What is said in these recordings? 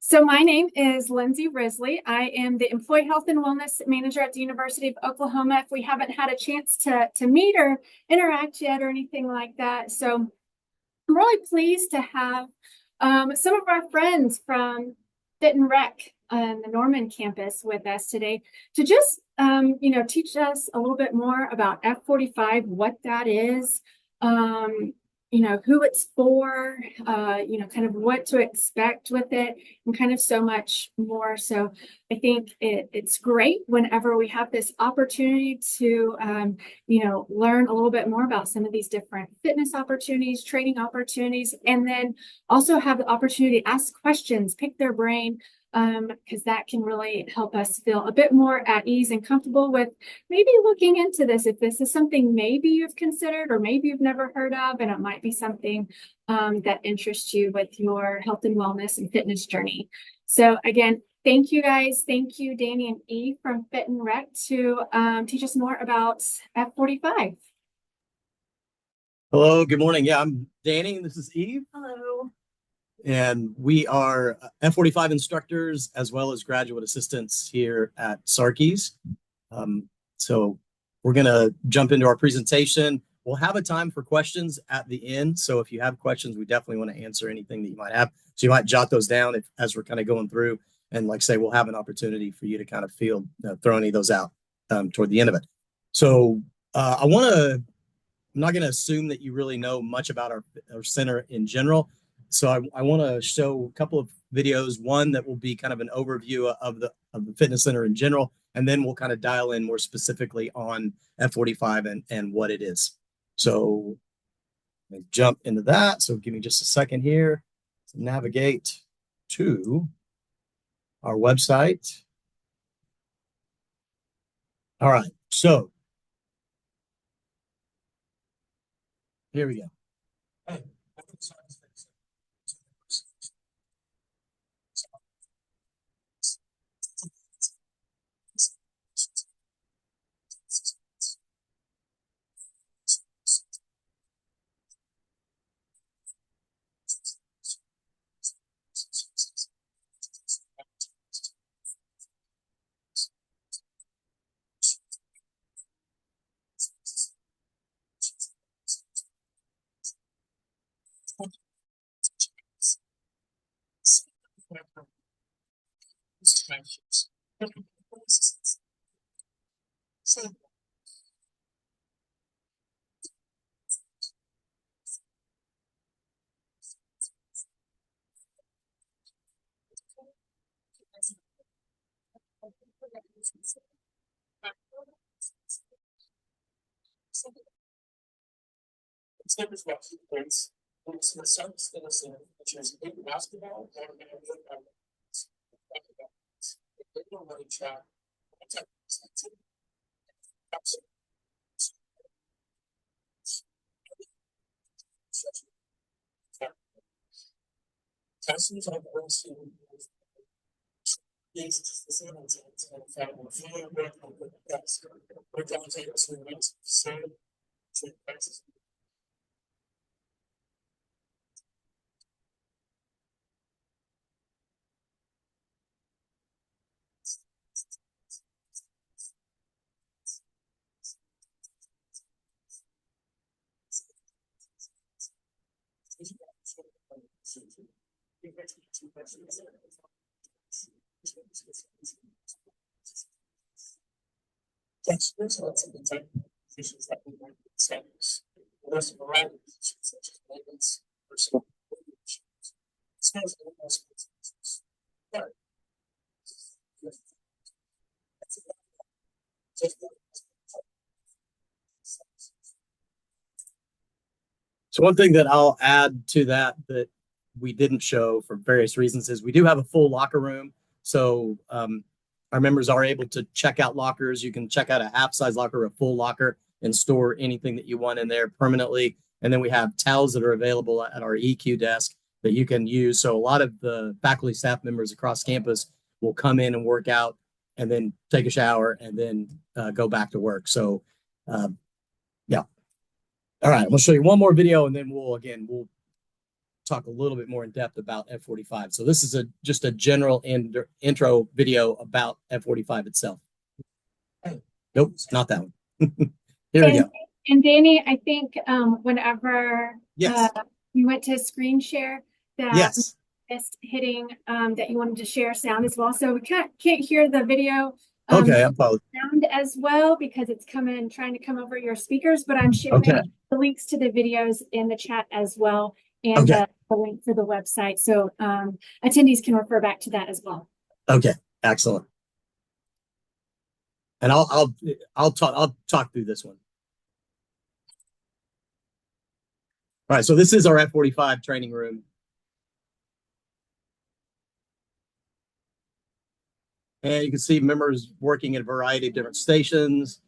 So my name is Lindsay Risley. I am the Employee Health and Wellness Manager at the University of Oklahoma. If we haven't had a chance to meet or interact yet or anything like that. So I'm really pleased to have some of our friends from Fit and Rec on the Norman campus with us today to just, teach us a little bit more about F45, what that is, um, who it's for, kind of what to expect with it, and kind of so much more. So I think it's great whenever we have this opportunity to, learn a little bit more about some of these different fitness opportunities, training opportunities, and then also have the opportunity to ask questions, pick their brain, because that can really help us feel a bit more at ease and comfortable with maybe looking into this if this is something maybe you've considered or maybe you've never heard of, and it might be something that interests you with your health and wellness and fitness journey. So again, thank you guys. Thank you, Danny and Eve from Fit and Rec to teach us more about F45. Hello, good morning. Yeah, I'm Danny, and this is Eve. Hello. And we are F45 instructors as well as graduate assistants here at Sarkeys. So we're going to jump into our presentation. We'll have a time for questions at the end. So if you have questions, we definitely want to answer anything that you might have. So you might jot those down as we're kind of going through. And like I say, we'll have an opportunity for you to kind of throw any of those out toward the end of it. So I'm not going to assume that you really know much about our center in general. So I want to show a couple of videos, one that will be kind of an overview of the fitness center in general, and then we'll kind of dial in more specifically on F45 and what it is. So let me jump into that. So give me just a second here to navigate to our website. All right, so here we go. Hey. So one thing that I'll add to that we didn't show for various reasons is we do have a full locker room. So our members are able to check out lockers. You can check out a half-size locker, a full locker, and store anything that you want in there permanently. And then we have towels that are available at our EQ desk that you can use. So a lot of the faculty staff members across campus will come in and work out and then take a shower and then go back to work. So yeah. All right, we'll show you one more video and then we'll talk a little bit more in depth about F45. So this is just a general intro video about F45 itself. Nope, it's not that one. Here we go. And Danny, I think whenever Yes. you went to screen share, that Yes. missed hitting that you wanted to share sound as well. So we can't hear the video Okay, I apologize. sound as well because it's trying to come over your speakers, but I'm sharing Okay. the links to the videos in the chat as well, and Okay. the link for the website. So attendees can refer back to that as well. Okay, excellent. And I'll talk through this one. All right, so this is our F45 training room. And you can see members working at a variety of different stations.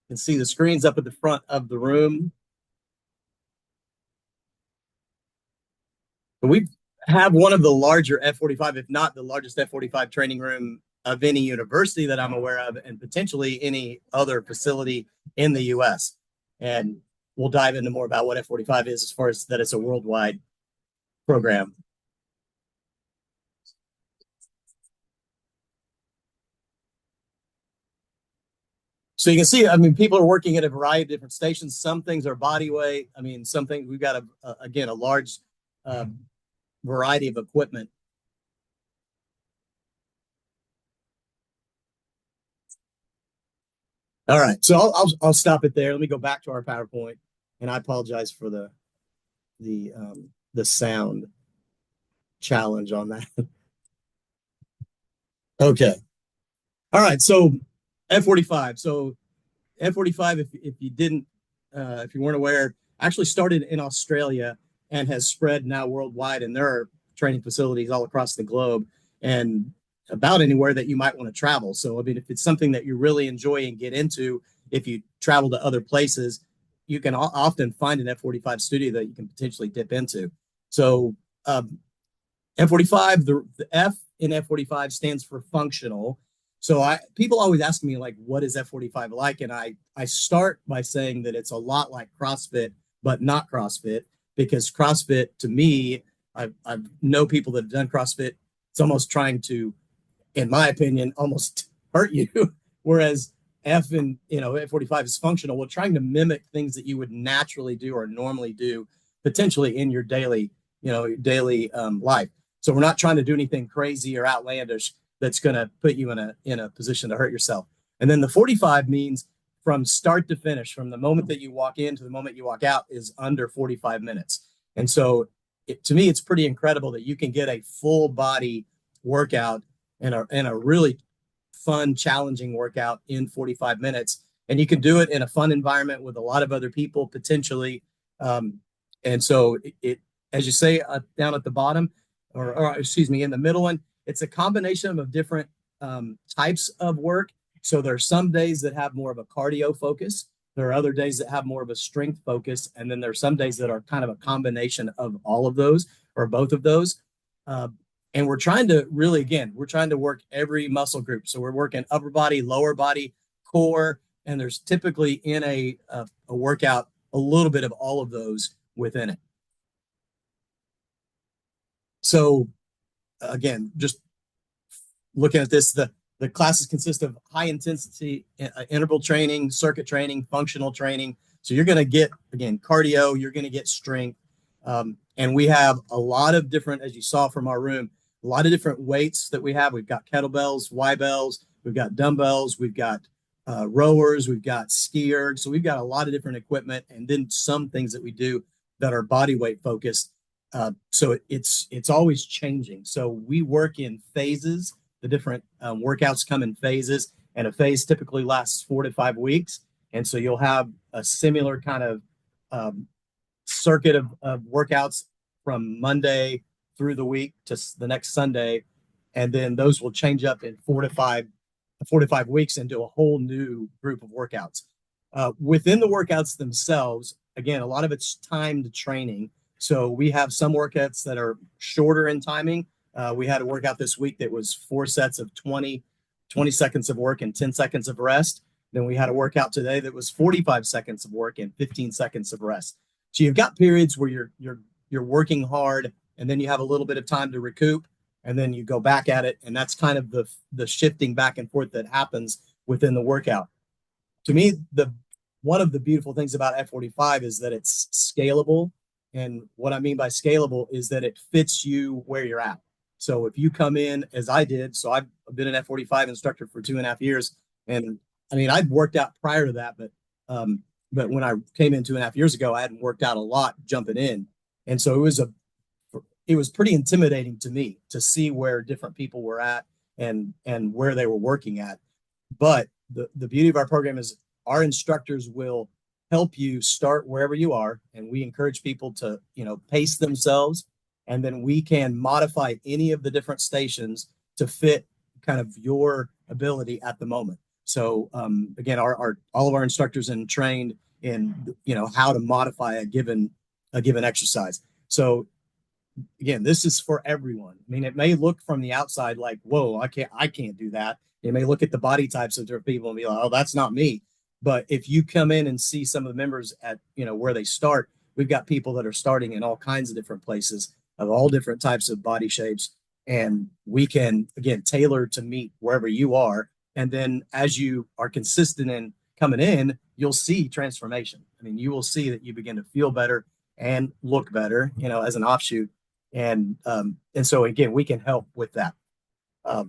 You can see the screens up at the front of the room. We have one of the larger F45, if not the largest F45 training room of any university that I'm aware of, and potentially any other facility in the US. And we'll dive into more about what F45 is as far as that it's a worldwide program. So you can see, I mean, people are working at a variety of different stations. Some things are body weight. I mean, some things we've got again a large variety of equipment. All right, so I'll stop it there. Let me go back to our PowerPoint, and I apologize for the sound challenge on that. Okay, all right. So F45. So F45, if you didn't, if you weren't aware, actually started in Australia and has spread now worldwide, and there are training facilities all across the globe and about anywhere that you might want to travel. So, I mean, if it's something that you really enjoy and get into, if you travel to other places, you can often find an F45 studio that you can potentially dip into. So, F45, the F in F45 stands for functional. So people always ask me, like, what is F45 like? And I start by saying that it's a lot like CrossFit, but not CrossFit, because CrossFit, to me, I know people that have done CrossFit. It's almost trying to, in my opinion, almost hurt you. Whereas F45 is functional. We're trying to mimic things that you would naturally do or normally do, potentially in your daily life. So we're not trying to do anything crazy or outlandish that's going to put you in a position to hurt yourself. And then the 45 means from start to finish, from the moment that you walk in to the moment you walk out, is under 45 minutes. And so to me, it's pretty incredible that you can get a full body workout and a really fun, challenging workout in 45 minutes. And you can do it in a fun environment with a lot of other people potentially. And so it as you say, down at the bottom, or excuse me, in the middle one, it's a combination of different types of work. So there are some days that have more of a cardio focus. There are other days that have more of a strength focus. And then there are some days that are kind of a combination of all of those or both of those. And we're trying to really, again, we're trying to work every muscle group. So we're working upper body, lower body, core, and there's typically in a workout a little bit of all of those within it. So again, just looking at this, the classes consist of high intensity interval training, circuit training, functional training. So you're going to get, again, cardio, you're going to get strength. And we have a lot of different, as you saw from our room, a lot of different weights that we have. We've got kettlebells, Y-bells, we've got dumbbells, we've got rowers, we've got ski ergs. So we've got a lot of different equipment, and then some things that we do that are body weight focused. So it's always changing. So we work in phases. The different workouts come in phases, and a phase typically lasts 4 to 5 weeks. And so you'll have a similar kind of circuit of workouts from Monday through the week to the next Sunday. And then those will change up in 4 to 5 weeks into a whole new group of workouts. Within the workouts themselves, again, a lot of it's timed training. So we have some workouts that are shorter in timing. We had a workout this week that was 4 sets of 20 seconds of work and 10 seconds of rest. Then we had a workout today that was 45 seconds of work and 15 seconds of rest. So you've got periods where you're working hard, and then you have a little bit of time to recoup, and then you go back at it, and that's kind of the shifting back and forth that happens within the workout. To me, the one of the beautiful things about F45 is that it's scalable. And what I mean by scalable is that it fits you where you're at. So if you come in as I did, so I've been an F45 instructor for 2.5 years, and I mean I'd worked out prior to that, but when I came in 2.5 years ago, I hadn't worked out a lot jumping in, and so it was pretty intimidating to me to see where different people were at and where they were working at. But the beauty of our program is our instructors will help you start wherever you are, and we encourage people to pace themselves, and then we can modify any of the different stations to fit kind of your ability at the moment. So again, our all of our instructors are trained in how to modify a given exercise. So again, this is for everyone. I mean, it may look from the outside like, whoa, I can't do that. You may look at the body types of different people and be like, oh, that's not me. But if you come in and see some of the members at where they start, we've got people that are starting in all kinds of different places of all different types of body shapes, and we can again tailor to meet wherever you are. And then as you are consistent in coming in, you'll see transformation. I mean, you will see that you begin to feel better and look better, as an offshoot. And so again, we can help with that. All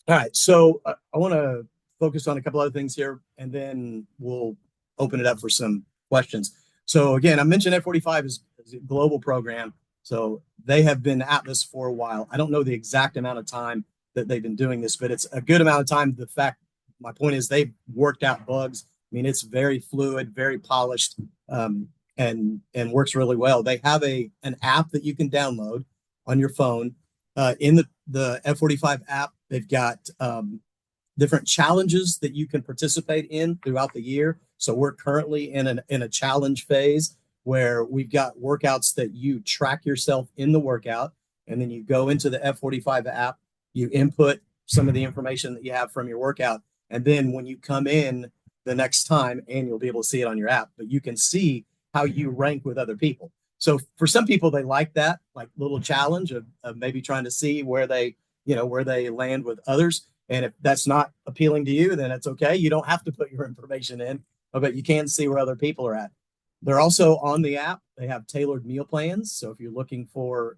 right, so I want to focus on a couple other things here, and then we'll open it up for some questions. So again, I mentioned F45 is a global program, so they have been at this for a while. I don't know the exact amount of time that they've been doing this, but it's a good amount of time. My point is they've worked out bugs. I mean, it's very fluid, very polished, and works really well. They have an app that you can download on your phone. In the F45 app, they've got different challenges that you can participate in throughout the year. So we're currently in a challenge phase where we've got workouts that you track yourself in the workout, and then you go into the F45 app, you input some of the information that you have from your workout, and then when you come in the next time, and you'll be able to see it on your app, but you can see how you rank with other people. So for some people, they like that, like little challenge of maybe trying to see where they land with others. And if that's not appealing to you, then it's okay. You don't have to put your information in, but you can see where other people are at. They're also on the app. They have tailored meal plans. So if you're looking for,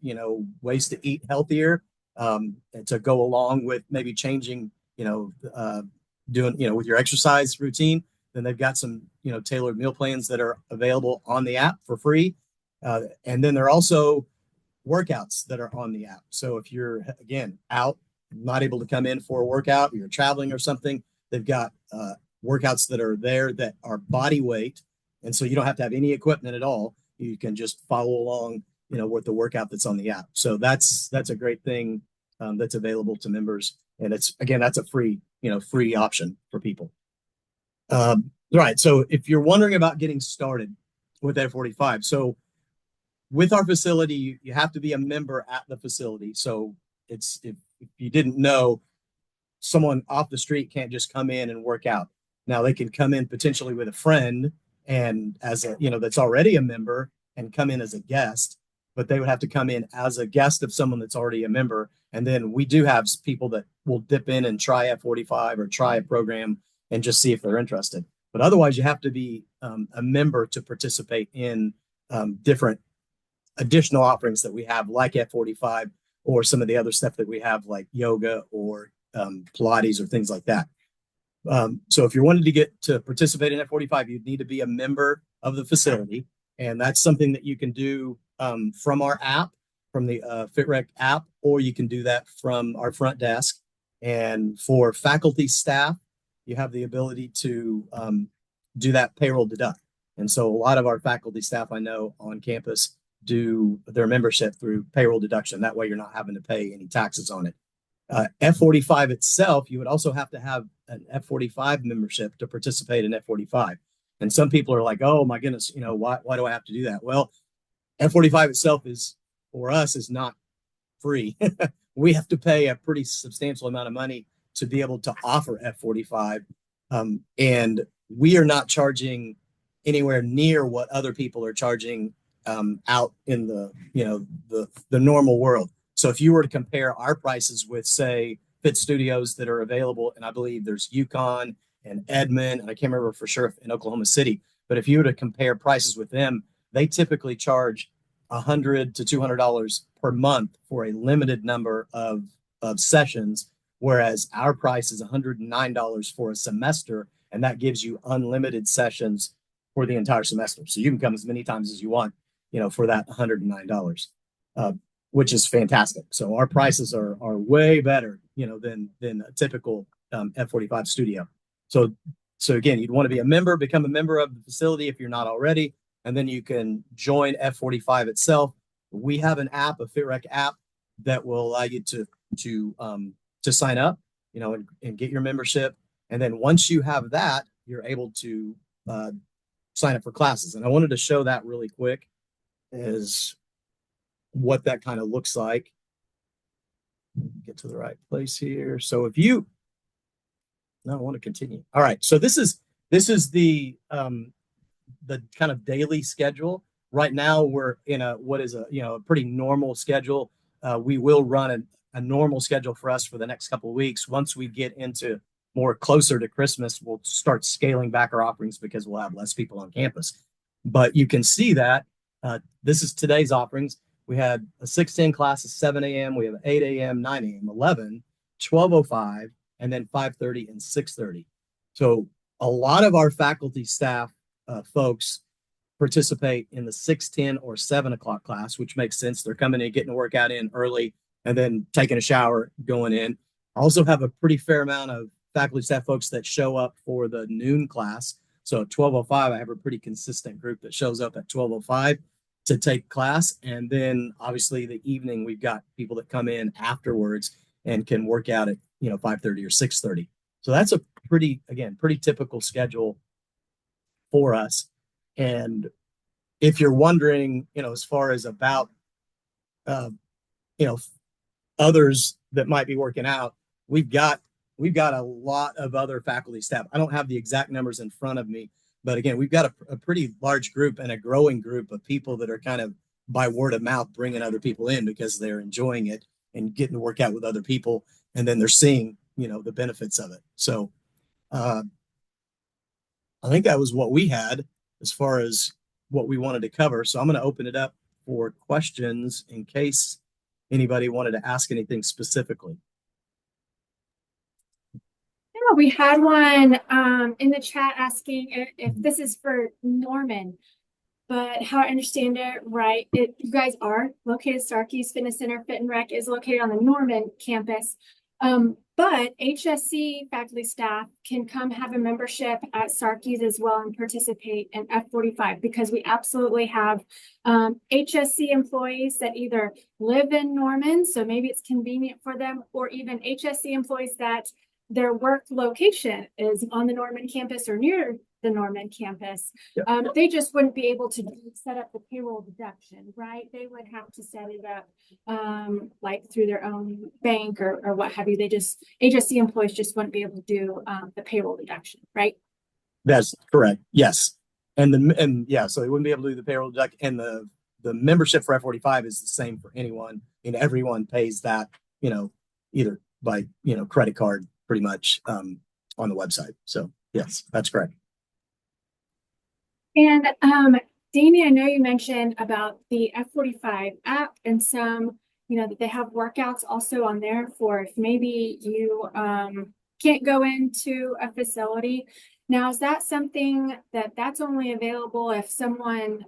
ways to eat healthier, and to go along with maybe changing, doing, with your exercise routine, then they've got some, tailored meal plans that are available on the app for free. And then there are also workouts that are on the app. So if you're, again, out, not able to come in for a workout, or you're traveling or something, they've got workouts that are there that are body weight. And so you don't have to have any equipment at all. You can just follow along, with the workout that's on the app. So that's a great thing that's available to members. And that's a free option for people. Right. So if you're wondering about getting started with F45, so with our facility, you have to be a member at the facility. So if you didn't know, someone off the street can't just come in and work out. Now they can come in potentially with a friend and as that's already a member and come in as a guest, but they would have to come in as a guest of someone that's already a member. And then we do have people that will dip in and try F45 or try a program and just see if they're interested. But otherwise, you have to be a member to participate in different additional offerings that we have, like F45 or some of the other stuff that we have, like yoga or Pilates or things like that. So if you're wanting to get to participate in F45, you'd need to be a member of the facility. And that's something that you can do from our app, from the FitRec app, or you can do that from our front desk. And for faculty staff, you have the ability to do that payroll deduct. And so a lot of our faculty staff I know on campus do their membership through payroll deduction. That way you're not having to pay any taxes on it. F45 itself, you would also have to have an F45 membership to participate in F45. And some people are like, oh my goodness, why do I have to do that? Well, F45 itself for us is not free. We have to pay a pretty substantial amount of money to be able to offer F45. And we are not charging anywhere near what other people are charging out in the, the normal world. So if you were to compare our prices with, say, fit studios that are available, and I believe there's Yukon and Edmond, and I can't remember for sure if in Oklahoma City, but if you were to compare prices with them, they typically charge $100 to $200 per month for a limited number of sessions, whereas our price is $109 for a semester, and that gives you unlimited sessions for the entire semester. So you can come as many times as you want, for that $109, which is fantastic. So our prices are way better, than a typical F45 studio. So again, you'd want to be a member, become a member of the facility if you're not already, and then you can join F45 itself. We have an app, a FitRec app, that will allow you to sign up, and get your membership. And then once you have that, you're able to sign up for classes. And I wanted to show that really quick, is what that kind of looks like. Get to the right place here. So if you, no, I want to continue. All right. So this is the kind of daily schedule. Right now we're in what is a pretty normal schedule. We will run a normal schedule for us for the next couple of weeks. Once we get into more closer to Christmas, we'll start scaling back our offerings because we'll have less people on campus. But you can see that this is today's offerings. We had a 6:10 class at 7 a.m. We have 8 a.m., 9 a.m., 11, 12:05, and then 5:30 and 6:30. So a lot of our faculty staff folks participate in the 6:10 or 7 o'clock class, which makes sense. They're coming in, getting a workout in early, and then taking a shower, going in. I also have a pretty fair amount of faculty staff folks that show up for the noon class. So at 12:05, I have a pretty consistent group that shows up at 12:05 to take class. And then obviously the evening, we've got people that come in afterwards and can work out at 5:30 or 6:30. So that's a pretty typical schedule for us. And if you're wondering, as far as about, others that might be working out, we've got a lot of other faculty staff. I don't have the exact numbers in front of me, but again, we've got a pretty large group and a growing group of people that are kind of by word of mouth bringing other people in because they're enjoying it and getting to work out with other people, and then they're seeing the benefits of it. So I think that was what we had as far as what we wanted to cover. So I'm going to open it up for questions in case anybody wanted to ask anything specifically. Yeah, we had one in the chat asking if this is for Norman, but how I understand it, right? You guys are located, Starkey's Fitness Center, Fit and Rec is located on the Norman campus. But HSC faculty staff can come have a membership at Starkey's as well and participate in F45, because we absolutely have HSC employees that either live in Norman, so maybe it's convenient for them, or even HSC employees that their work location is on the Norman campus or near the Norman campus. Yep. They just wouldn't be able to set up the payroll deduction, right? They would have to set it up like through their own bank or what have you. HSC employees just wouldn't be able to do the payroll deduction, right? That's correct. Yes. So they wouldn't be able to do the payroll deduction, and the membership for F45 is the same for anyone, and everyone pays that, either by, credit card pretty much on the website. So yes, that's correct. And Danny, I know you mentioned about the F45 app and some, that they have workouts also on there for if maybe you can't go into a facility. Now, is that something that's only available if someone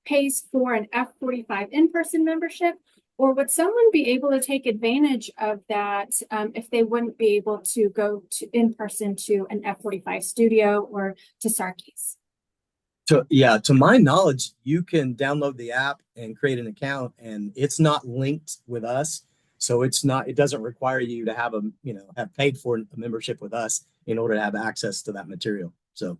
pays for an F45 in-person membership? Or would someone be able to take advantage of that if they wouldn't be able to go in person to an F45 studio or to Starkey's? To my knowledge, you can download the app and create an account, and it's not linked with us. So it doesn't require you to have have paid for a membership with us in order to have access to that material. So.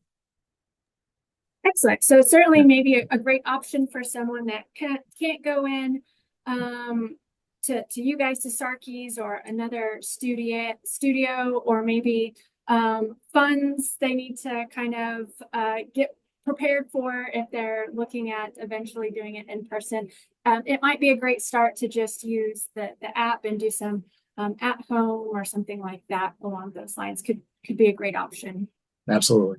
Excellent. So certainly maybe a great option for someone that can't go in to you guys, to Starkey's or another studio, or maybe funds they need to kind of get prepared for if they're looking at eventually doing it in person. It might be a great start to just use the app and do some at home or something like that along those lines. Could be a great option. Absolutely.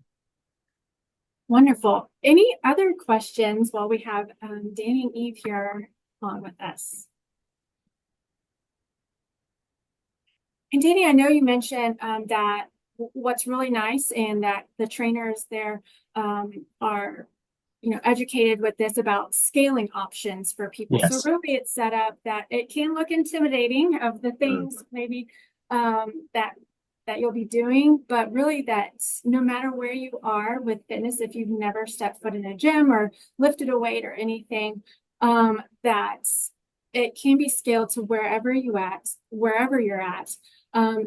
Wonderful. Any other questions while we have Danny and Eve here on with us? And Danny, I know you mentioned that what's really nice and that the trainers there are, educated with this about scaling options for people. So Yes. really it's set up that it can look intimidating of the things maybe that you'll be doing, but really that no matter where you are with fitness, if you've never stepped foot in a gym or lifted a weight or anything, that it can be scaled to wherever you're at.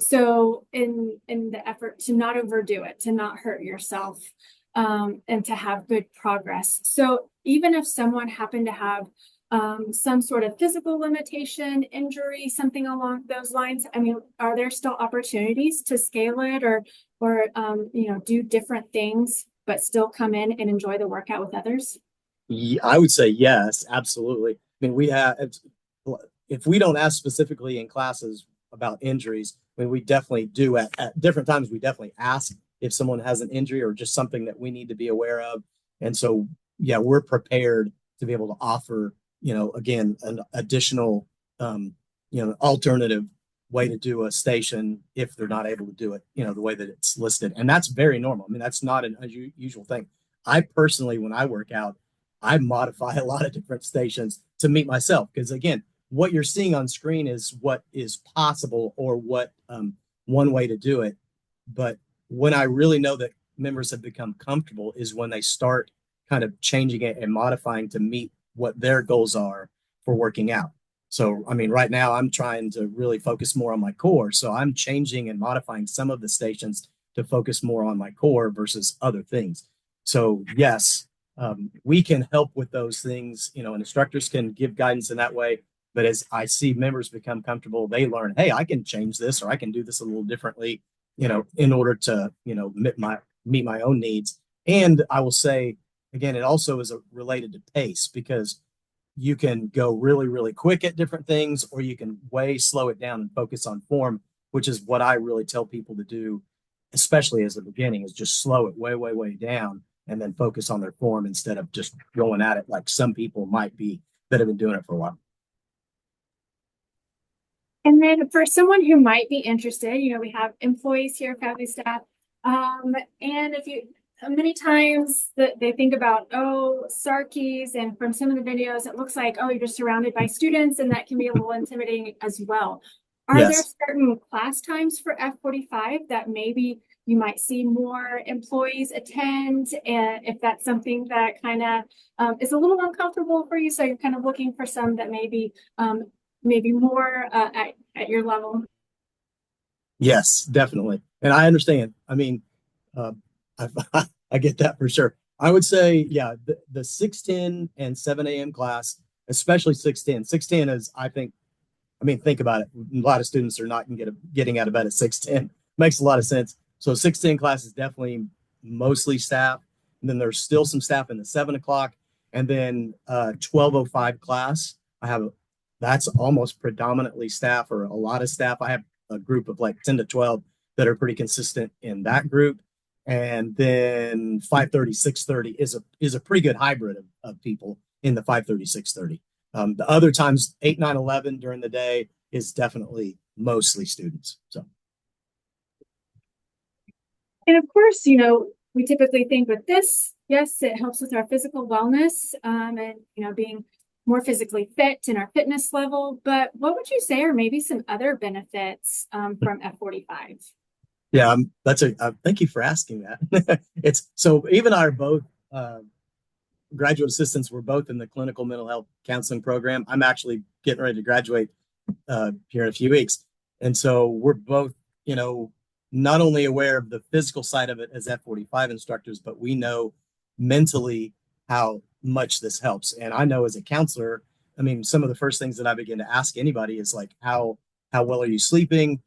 So in the effort to not overdo it, to not hurt yourself, and to have good progress. So even if someone happened to have some sort of physical limitation, injury, something along those lines, I mean, are there still opportunities to scale it or do different things, but still come in and enjoy the workout with others? I would say yes, absolutely. I mean, if we don't ask specifically in classes about injuries, I mean, we definitely do at different times. We definitely ask if someone has an injury or just something that we need to be aware of. And so, yeah, we're prepared to be able to offer, again, an additional, alternative way to do a station if they're not able to do it, the way that it's listed. And that's very normal. I mean, that's not an unusual thing. I personally, when I work out, I modify a lot of different stations to meet myself because, again, what you're seeing on screen is what is possible or what one way to do it. But when I really know that members have become comfortable is when they start kind of changing it and modifying to meet what their goals are for working out. So, I mean, right now I'm trying to really focus more on my core. So I'm changing and modifying some of the stations to focus more on my core versus other things. So, yes, we can help with those things, and instructors can give guidance in that way. But as I see members become comfortable, they learn, hey, I can change this or I can do this a little differently, in order to, meet my own needs. And I will say, again, it also is related to pace because you can go really, really quick at different things, or you can way slow it down and focus on form, which is what I really tell people to do, especially as the beginning, is just slow it way, way, way down and then focus on their form instead of just going at it like some people might be that have been doing it for a while. And then for someone who might be interested, we have employees here, faculty, staff, and if you many times that they think about, oh, Sarkees, and from some of the videos, it looks like, oh, you're just surrounded by students, and that can be a little intimidating as well. Are there Yes. certain class times for F45 that maybe you might see more employees attend, and if that's something that kind of is a little uncomfortable for you, so you're kind of looking for some that maybe more at your level? Yes, definitely. And I understand. I mean, uh, I get that for sure. I would say, yeah, the 6:10 and 7 a.m. class, especially 6:10. 6:10 is, I mean, think about it. A lot of students are not getting out of bed at 6:10. Makes a lot of sense. So 6:10 class is definitely mostly staff. And then there's still some staff in the 7 o'clock. And then 12:05 class, that's almost predominantly staff or a lot of staff. I have a group of like 10 to 12 that are pretty consistent in that group. And then 5:30, 6:30 is a pretty good hybrid of people in the 5:30, 6:30. The other times, 8, 9, 11 during the day is definitely mostly students. So, And of course, we typically think with this, yes, it helps with our physical wellness, and being more physically fit in our fitness level. But what would you say are maybe some other benefits from F45? yeah, thank you for asking that. It's so even our both graduate assistants were both in the clinical mental health counseling program. I'm actually getting ready to graduate here in a few weeks. And so we're both, not only aware of the physical side of it as F45 instructors, but we know mentally how much this helps. And I know as a counselor, I mean, some of the first things that I begin to ask anybody is like, how well are you sleeping?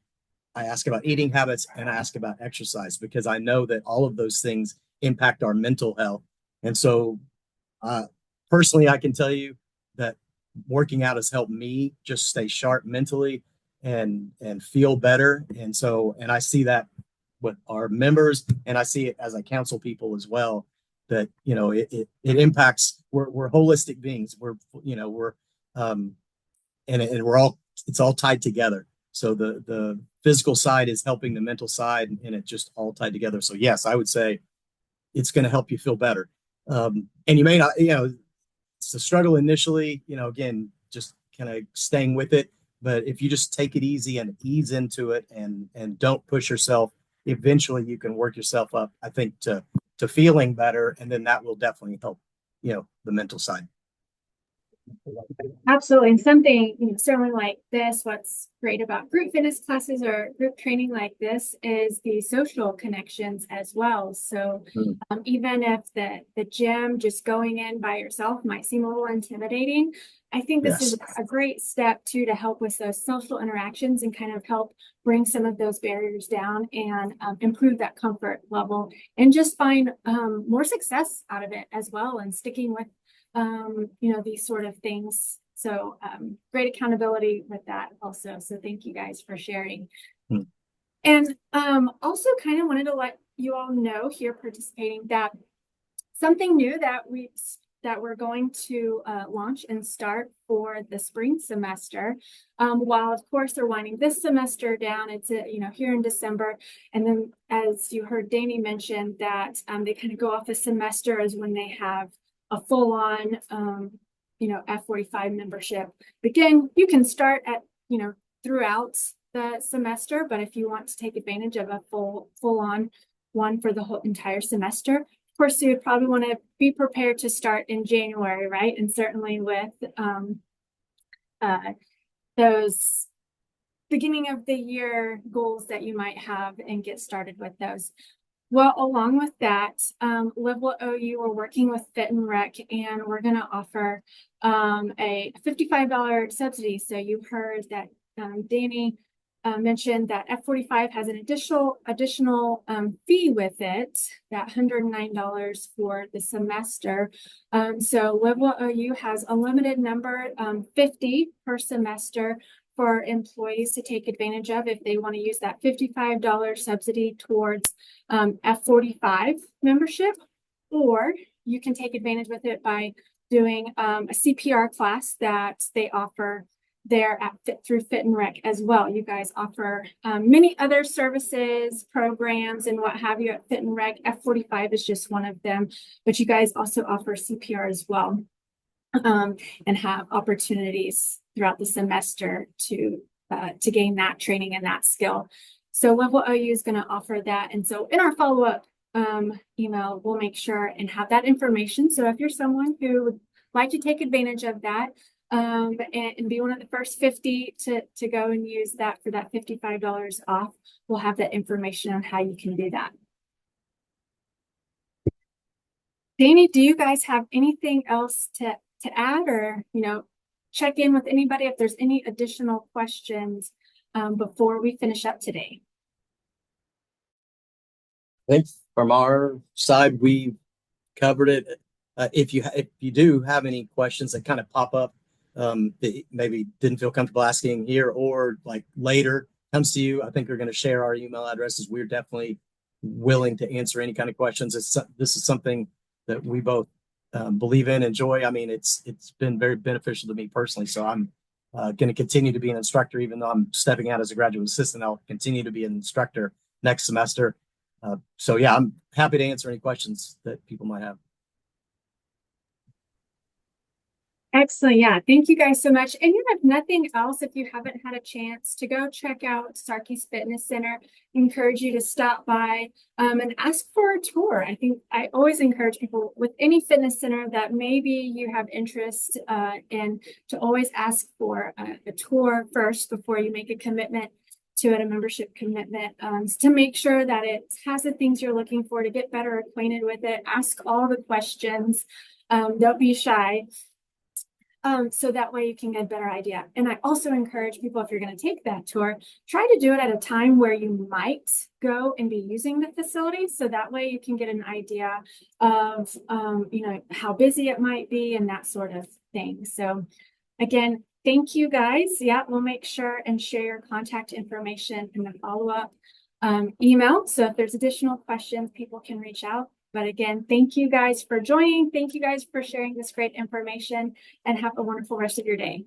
I ask about eating habits, and I ask about exercise because I know that all of those things impact our mental health. And so, uh, personally, I can tell you that working out has helped me just stay sharp mentally and feel better. And so, and I see that with our members, and I see it as I counsel people as well. That it impacts. We're holistic beings. We're and we're all it's all tied together. So the physical side is helping the mental side, and it just all tied together. So yes, I would say it's going to help you feel better. And you may not, it's a struggle initially, again, just kind of staying with it. But if you just take it easy and ease into it and don't push yourself, eventually you can work yourself up, I think, to feeling better. And then that will definitely help, the mental side. Absolutely. And something, certainly like this, what's great about group fitness classes or group training like this is the social connections as well. So even if the gym, just going in by yourself might seem a little intimidating, I think this is a great step too to help with those social interactions and kind of help bring some of those barriers down and improve that comfort level and just find more success out of it as well, and sticking with these sort of things. So great accountability with that also. So thank you guys for sharing. And also kind of wanted to let you all know here participating that something new that we're going to launch and start for the spring semester. While of course they're winding this semester down, it's here in December. And then as you heard Danny mention that they kind of go off a semester as when they have a full-on F45 membership. Again, you can start at throughout the semester, but if you want to take advantage of a full-on one for the whole entire semester, of course you would probably want to be prepared to start in January, right? And certainly with those beginning of the year goals that you might have, and get started with those. Well, along with that, Live What OU, we're working with Fit and Rec, and we're going to offer a $55 subsidy. So you heard that Danny mentioned that F45 has an additional fee with it, that $109 for the semester. So Live What OU has a limited number, 50 per semester, for employees to take advantage of if they want to use that $55 subsidy towards F45 membership, or you can take advantage with it by doing a CPR class that they offer there at through Fit and Rec as well. You guys offer many other services, programs, and what have you at Fit and Rec. F45 is just one of them, but you guys also offer CPR as well, and have opportunities throughout the semester to gain that training and that skill. So Level OU is going to offer that. And so in our follow-up email, we'll make sure and have that information. So if you're someone who would like to take advantage of that and be one of the first 50 to go and use that for that $55 off, we'll have that information on how you can do that. Danny, do you guys have anything else to add, or check in with anybody if there's any additional questions before we finish up today? I think from our side, we covered it. If you do have any questions that kind of pop up that maybe didn't feel comfortable asking here, or like later comes to you, I think we're going to share our email addresses. We're definitely willing to answer any kind of questions. This is something that we both believe in, enjoy. I mean, it's been very beneficial to me personally. So I'm going to continue to be an instructor, even though I'm stepping out as a graduate assistant. I'll continue to be an instructor next semester. So yeah, I'm happy to answer any questions that people might have. Excellent. Yeah. Thank you guys so much. And if nothing else, if you haven't had a chance to go check out Sarkey's Fitness Center, I encourage you to stop by and ask for a tour. I think I always encourage people with any fitness center that maybe you have interest in, to always ask for a tour first before you make a commitment to it, a membership commitment, to make sure that it has the things you're looking for, to get better acquainted with it. Ask all the questions. Don't be shy. So that way you can get a better idea. And I also encourage people, if you're going to take that tour, try to do it at a time where you might go and be using the facility. So that way you can get an idea of, how busy it might be and that sort of thing. So again, thank you guys. Yeah, we'll make sure and share your contact information in the follow-up email. So if there's additional questions, people can reach out. But again, thank you guys for joining. Thank you guys for sharing this great information, and have a wonderful rest of your day.